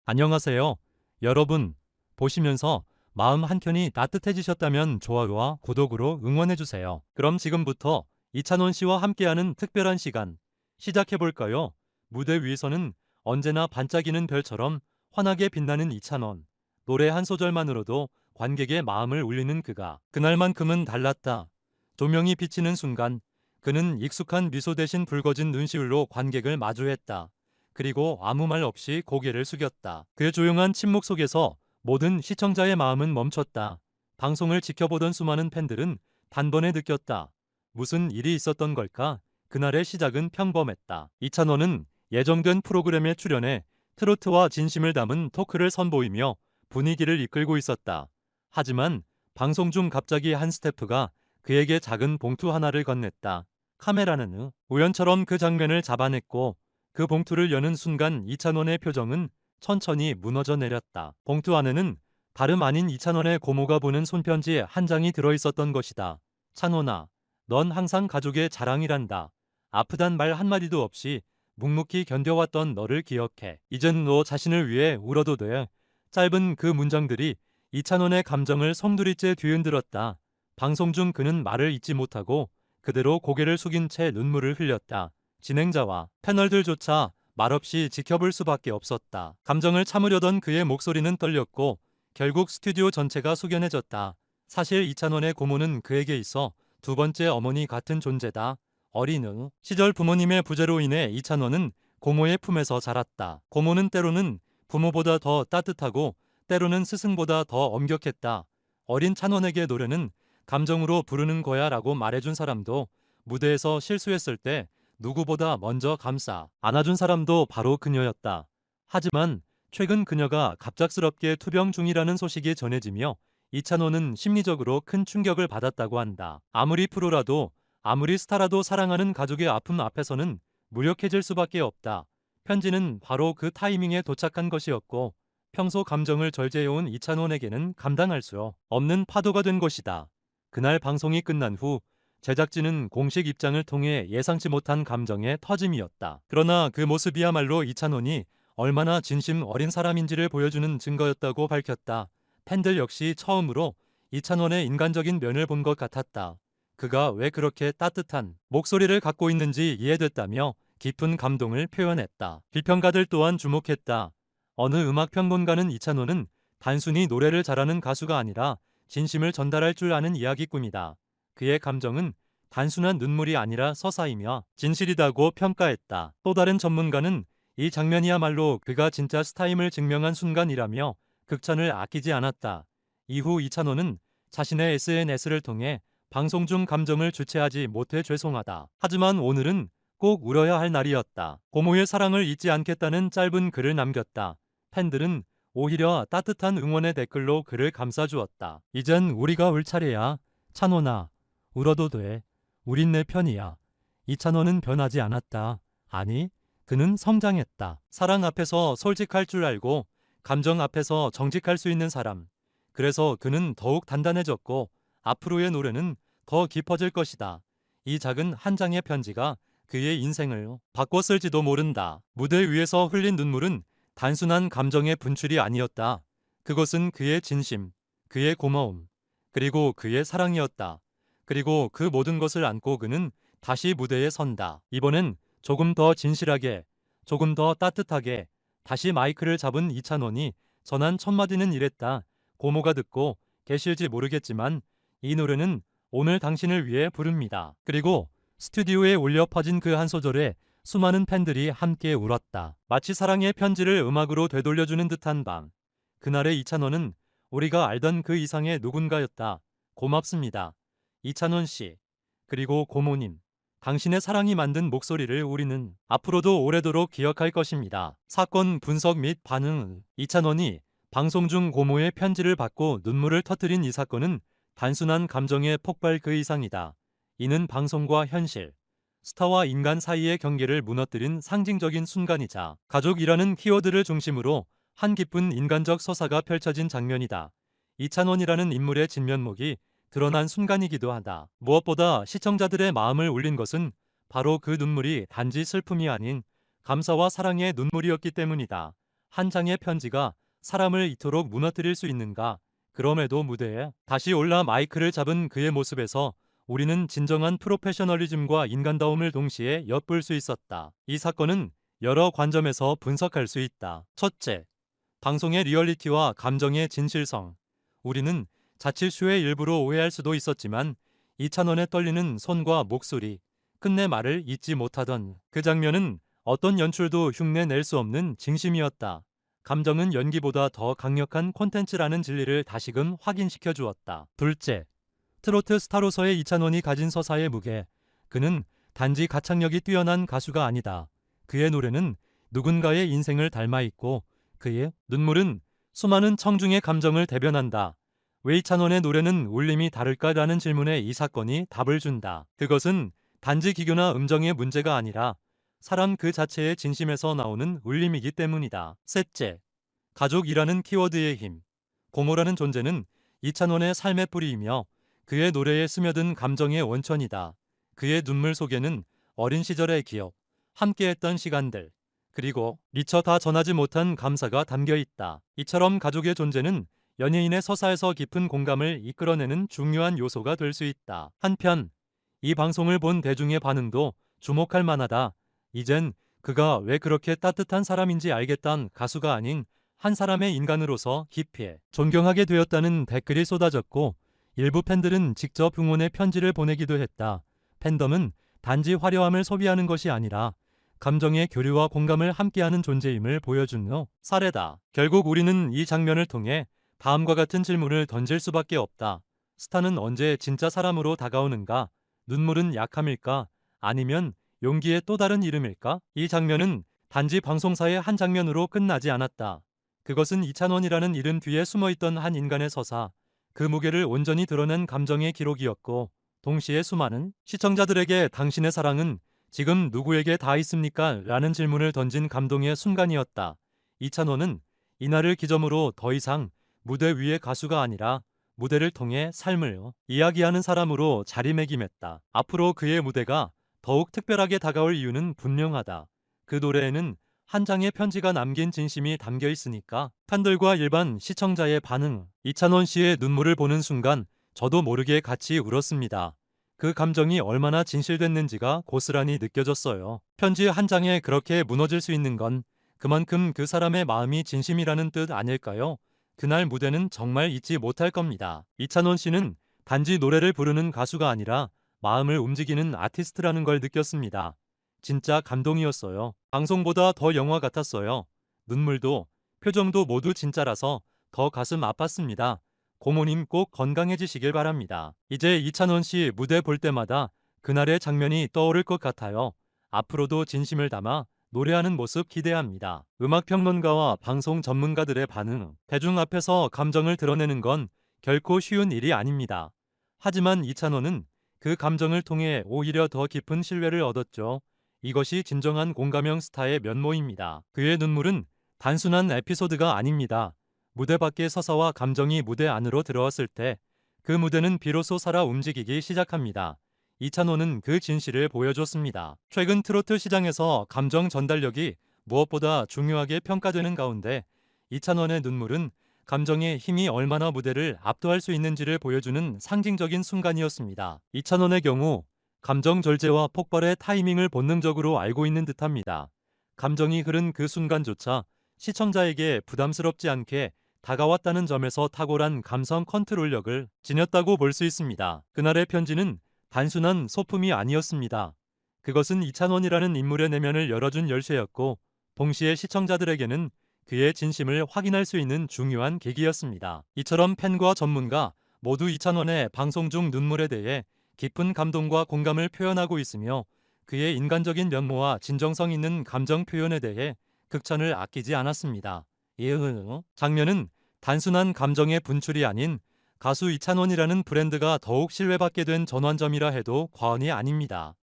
안녕하세요. 여러분, 보시면서 마음 한켠이 따뜻해지셨다면 좋아요와 구독으로 응원해주세요. 그럼 지금부터 이찬원 씨와 함께하는 특별한 시간 시작해볼까요? 무대 위에서는 언제나 반짝이는 별처럼 환하게 빛나는 이찬원. 노래 한 소절만으로도 관객의 마음을 울리는 그가 그날만큼은 달랐다. 조명이 비치는 순간 그는 익숙한 미소 대신 붉어진 눈시울로 관객을 마주했다. 그리고 아무 말 없이 고개를 숙였다. 그 조용한 침묵 속에서 모든 시청자의 마음은 멈췄다. 방송을 지켜보던 수많은 팬들은 단번에 느꼈다. 무슨 일이 있었던 걸까? 그날의 시작은 평범했다. 이찬원은 예정된 프로그램에 출연해 트로트와 진심을 담은 토크를 선보이며 분위기를 이끌고 있었다. 하지만 방송 중 갑자기 한 스태프가 그에게 작은 봉투 하나를 건넸다. 카메라는 우연처럼 그 장면을 잡아냈고 그 봉투를 여는 순간 이찬원의 표정은 천천히 무너져 내렸다. 봉투 안에는 다름 아닌 이찬원의 고모가 보낸 손편지 한 장이 들어있었던 것이다. 찬원아, 넌 항상 가족의 자랑이란다. 아프단 말 한마디도 없이 묵묵히 견뎌왔던 너를 기억해. 이젠 너 자신을 위해 울어도 돼. 짧은 그 문장들이 이찬원의 감정을 송두리째 뒤흔들었다. 방송 중 그는 말을 잇지 못하고 그대로 고개를 숙인 채 눈물을 흘렸다. 진행자와 패널들조차 말없이 지켜볼 수밖에 없었다. 감정을 참으려던 그의 목소리는 떨렸고 결국 스튜디오 전체가 숙연해졌다. 사실 이찬원의 고모는 그에게 있어 두 번째 어머니 같은 존재다. 어린 시절 부모님의 부재로 인해 이찬원은 고모의 품에서 자랐다. 고모는 때로는 부모보다 더 따뜻하고 때로는 스승보다 더 엄격했다. 어린 찬원에게 노래는 감정으로 부르는 거야 라고 말해준 사람도, 무대에서 실수했을 때 누구보다 먼저 감싸 안아준 사람도 바로 그녀였다. 하지만 최근 그녀가 갑작스럽게 투병 중이라는 소식이 전해지며 이찬원은 심리적으로 큰 충격을 받았다고 한다. 아무리 프로라도 아무리 스타라도 사랑하는 가족의 아픔 앞에서는 무력해질 수밖에 없다. 편지는 바로 그 타이밍에 도착한 것이었고 평소 감정을 절제해온 이찬원에게는 감당할 수 없는 파도가 된 것이다. 그날 방송이 끝난 후 제작진은 공식 입장을 통해 예상치 못한 감정의 터짐이었다. 그러나 그 모습이야말로 이찬원이 얼마나 진심 어린 사람인지를 보여주는 증거였다고 밝혔다. 팬들 역시 처음으로 이찬원의 인간적인 면을 본 것 같았다. 그가 왜 그렇게 따뜻한 목소리를 갖고 있는지 이해됐다며 깊은 감동을 표현했다. 비평가들 또한 주목했다. 어느 음악평론가는 이찬원은 단순히 노래를 잘하는 가수가 아니라 진심을 전달할 줄 아는 이야기꾼이다. 그의 감정은 단순한 눈물이 아니라 서사이며 진실이다고 평가했다. 또 다른 전문가는 이 장면이야말로 그가 진짜 스타임을 증명한 순간이라며 극찬을 아끼지 않았다. 이후 이찬원은 자신의 SNS를 통해 방송 중 감정을 주체하지 못해 죄송하다. 하지만 오늘은 꼭 울어야 할 날이었다. 고모의 사랑을 잊지 않겠다는 짧은 글을 남겼다. 팬들은 오히려 따뜻한 응원의 댓글로 그를 감싸주었다. 이젠 우리가 울 차례야. 찬원아, 울어도 돼. 우린 내 편이야. 이찬원은 변하지 않았다. 아니, 그는 성장했다. 사랑 앞에서 솔직할 줄 알고 감정 앞에서 정직할 수 있는 사람. 그래서 그는 더욱 단단해졌고 앞으로의 노래는 더 깊어질 것이다. 이 작은 한 장의 편지가 그의 인생을 바꿨을지도 모른다. 무대 위에서 흘린 눈물은 단순한 감정의 분출이 아니었다. 그것은 그의 진심, 그의 고마움, 그리고 그의 사랑이었다. 그리고 그 모든 것을 안고 그는 다시 무대에 선다. 이번엔 조금 더 진실하게, 조금 더 따뜻하게 다시 마이크를 잡은 이찬원이 전한 첫 마디는 이랬다. 고모가 듣고 계실지 모르겠지만 이 노래는 오늘 당신을 위해 부릅니다. 그리고 스튜디오에 울려 퍼진 그 한 소절에 수많은 팬들이 함께 울었다. 마치 사랑의 편지를 음악으로 되돌려주는 듯한 밤. 그날의 이찬원은 우리가 알던 그 이상의 누군가였다. 고맙습니다. 이찬원 씨, 그리고 고모님. 당신의 사랑이 만든 목소리를 우리는 앞으로도 오래도록 기억할 것입니다. 사건 분석 및 반응. 이찬원이 방송 중 고모의 편지를 받고 눈물을 터뜨린 이 사건은 단순한 감정의 폭발 그 이상이다. 이는 방송과 현실, 스타와 인간 사이의 경계를 무너뜨린 상징적인 순간이자 가족이라는 키워드를 중심으로 한 깊은 인간적 서사가 펼쳐진 장면이다. 이찬원이라는 인물의 진면목이 드러난 순간이기도 하다. 무엇보다 시청자들의 마음을 울린 것은 바로 그 눈물이 단지 슬픔이 아닌 감사와 사랑의 눈물이었기 때문이다. 한 장의 편지가 사람을 이토록 무너뜨릴 수 있는가? 그럼에도 무대에 다시 올라 마이크를 잡은 그의 모습에서 우리는 진정한 프로페셔널리즘과 인간다움을 동시에 엿볼 수 있었다. 이 사건은 여러 관점에서 분석할 수 있다. 첫째, 방송의 리얼리티와 감정의 진실성. 우리는 자칫 쇼의 일부로 오해할 수도 있었지만 이찬원의 떨리는 손과 목소리, 끝내 말을 잇지 못하던 그 장면은 어떤 연출도 흉내낼 수 없는 진심이었다. 감정은 연기보다 더 강력한 콘텐츠라는 진리를 다시금 확인시켜 주었다. 둘째, 트로트 스타로서의 이찬원이 가진 서사의 무게. 그는 단지 가창력이 뛰어난 가수가 아니다. 그의 노래는 누군가의 인생을 닮아 있고 그의 눈물은 수많은 청중의 감정을 대변한다. 왜 이찬원의 노래는 울림이 다를까라는 질문에 이 사건이 답을 준다. 그것은 단지 기교나 음정의 문제가 아니라 사람 그 자체의 진심에서 나오는 울림이기 때문이다. 셋째, 가족이라는 키워드의 힘. 고모라는 존재는 이찬원의 삶의 뿌리이며 그의 노래에 스며든 감정의 원천이다. 그의 눈물 속에는 어린 시절의 기억, 함께했던 시간들, 그리고 미처 다 전하지 못한 감사가 담겨 있다. 이처럼 가족의 존재는 연예인의 서사에서 깊은 공감을 이끌어내는 중요한 요소가 될 수 있다. 한편 이 방송을 본 대중의 반응도 주목할 만하다. 이젠 그가 왜 그렇게 따뜻한 사람인지 알겠다는 가수가 아닌 한 사람의 인간으로서 깊이 존경하게 되었다는 댓글이 쏟아졌고 일부 팬들은 직접 응원의 편지를 보내기도 했다. 팬덤은 단지 화려함을 소비하는 것이 아니라 감정의 교류와 공감을 함께하는 존재임을 보여준 사례다. 결국 우리는 이 장면을 통해 다음과 같은 질문을 던질 수밖에 없다. 스타는 언제 진짜 사람으로 다가오는가? 눈물은 약함일까? 아니면 용기의 또 다른 이름일까? 이 장면은 단지 방송사의 한 장면으로 끝나지 않았다. 그것은 이찬원이라는 이름 뒤에 숨어있던 한 인간의 서사, 그 무게를 온전히 드러낸 감정의 기록이었고 동시에 수많은 시청자들에게 당신의 사랑은 지금 누구에게 다 있습니까? 라는 질문을 던진 감동의 순간이었다. 이찬원은 이날을 기점으로 더 이상 무대 위의 가수가 아니라 무대를 통해 삶을 이야기하는 사람으로 자리매김했다. 앞으로 그의 무대가 더욱 특별하게 다가올 이유는 분명하다. 그 노래에는 한 장의 편지가 남긴 진심이 담겨 있으니까. 팬들과 일반 시청자의 반응. 이찬원 씨의 눈물을 보는 순간 저도 모르게 같이 울었습니다. 그 감정이 얼마나 진실됐는지가 고스란히 느껴졌어요. 편지 한 장에 그렇게 무너질 수 있는 건 그만큼 그 사람의 마음이 진심이라는 뜻 아닐까요? 그날 무대는 정말 잊지 못할 겁니다. 이찬원 씨는 단지 노래를 부르는 가수가 아니라 마음을 움직이는 아티스트라는 걸 느꼈습니다. 진짜 감동이었어요. 방송보다 더 영화 같았어요. 눈물도 표정도 모두 진짜라서 더 가슴 아팠습니다. 고모님 꼭 건강해지시길 바랍니다. 이제 이찬원 씨 무대 볼 때마다 그날의 장면이 떠오를 것 같아요. 앞으로도 진심을 담아 노래하는 모습 기대합니다. 음악평론가와 방송 전문가들의 반응. 대중 앞에서 감정을 드러내는 건 결코 쉬운 일이 아닙니다. 하지만 이찬원은 그 감정을 통해 오히려 더 깊은 신뢰를 얻었죠. 이것이 진정한 공감형 스타의 면모입니다. 그의 눈물은 단순한 에피소드가 아닙니다. 무대 밖의 서사와 감정이 무대 안으로 들어왔을 때 그 무대는 비로소 살아 움직이기 시작합니다. 이찬원은 그 진실을 보여줬습니다. 최근 트로트 시장에서 감정 전달력이 무엇보다 중요하게 평가되는 가운데 이찬원의 눈물은 감정의 힘이 얼마나 무대를 압도할 수 있는지를 보여주는 상징적인 순간이었습니다. 이찬원의 경우 감정 절제와 폭발의 타이밍을 본능적으로 알고 있는 듯합니다. 감정이 흐른 그 순간조차 시청자에게 부담스럽지 않게 다가왔다는 점에서 탁월한 감성 컨트롤력을 지녔다고 볼 수 있습니다. 그날의 편지는 단순한 소품이 아니었습니다. 그것은 이찬원이라는 인물의 내면을 열어준 열쇠였고 동시에 시청자들에게는 그의 진심을 확인할 수 있는 중요한 계기였습니다. 이처럼 팬과 전문가 모두 이찬원의 방송 중 눈물에 대해 깊은 감동과 공감을 표현하고 있으며 그의 인간적인 면모와 진정성 있는 감정 표현에 대해 극찬을 아끼지 않았습니다. 이 장면은 단순한 감정의 분출이 아닌 가수 이찬원이라는 브랜드가 더욱 신뢰받게 된 전환점이라 해도 과언이 아닙니다.